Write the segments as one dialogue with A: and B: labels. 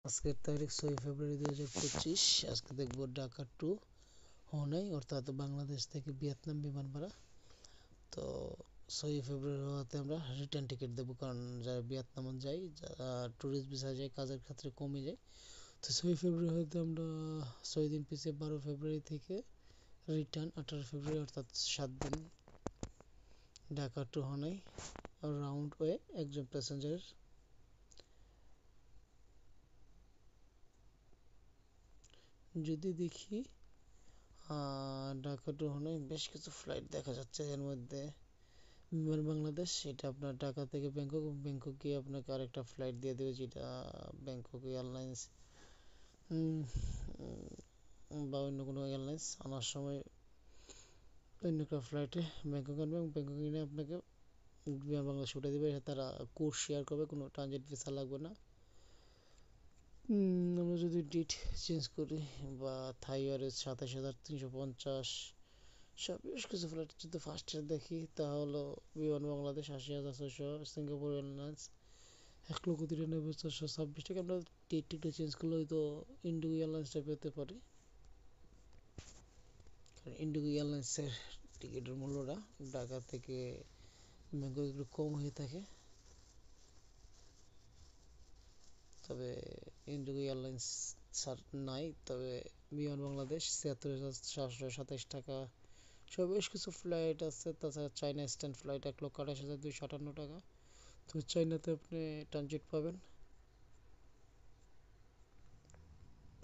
A: আজকের তারিখ 6 ফেব্রুয়ারি 2025। আজকে দেখব ঢাকা টু হনাই অর্থাৎ বাংলাদেশ থেকে ভিয়েতনাম বিমান ভাড়া। তো 6 ফেব্রুয়ারি হওয়াতে আমরা রিটার্ন টিকিট দেবো, কারণ যারা ভিয়েতনাম যাই, যারা ট্যুরিস্ট ভিসা যায়, কাজের ক্ষেত্রে কমে যায়। তো 6 ফেব্রুয়ারি হতে আমরা 6 দিন পিছিয়ে 12 ফেব্রুয়ারি থেকে রিটার্ন 18 ফেব্রুয়ারি, অর্থাৎ 7 দিন ঢাকা টু হনাই রাউন্ড ওয়ে একজন প্যাসেঞ্জারের। যদি দেখি ঢাকা টু হনাই বেশ কিছু ফ্লাইট দেখা যাচ্ছে। এর মধ্যে বিমান বাংলাদেশ, এটা আপনার ঢাকা থেকে ব্যাংকক, ব্যাংকক গিয়ে আপনাকে আরেকটা ফ্লাইট দিয়ে দেবে, যেটা ব্যাংকক এয়ারলাইন্স বা অন্য কোনো এয়ারলাইন্স আনার সময় অন্য একটা ফ্লাইটে ব্যাংকক আনবে এবং ব্যাংকক এনে আপনাকে বিমান বাংলাদেশ উঠে দেবে। তারা কোর্স শেয়ার করবে, কোনো ট্রানজিট ভিসা লাগবে না। আমরা যদি ডেট চেঞ্জ করি বা থাই এয়ারওয়েজ 27,350, সব বেশ কিছু ফ্লাইট যদি ফার্স্ট ইয়ার দেখি, তাহলে বিমান বাংলাদেশ 80,600, সিঙ্গাপুর এয়ারলাইন্স 1,93,426 টাকা। আমরা ডেট একটু চেঞ্জ করলে হয়তো ইন্ডিগো এয়ারলাইন্সটা পেতে পারি, কারণ ইন্ডিগো এয়ারলাইন্সের টিকিটের মূল্যটা ঢাকা থেকে ব্যাংকক একটু কম হয়ে থাকে। তবে ইন্ডিগো এয়ারলাইন্স নাই, তবে বিমান বাংলাদেশ 76,727 টাকা। সব বেশ কিছু ফ্লাইট আছে। তাছাড়া চায়না ইস্টার্ন ফ্লাইট 1,28,258 টাকা। তো চায়নাতে আপনি ট্রানজিট পাবেন,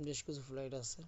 A: বেশ কিছু ফ্লাইট আছে।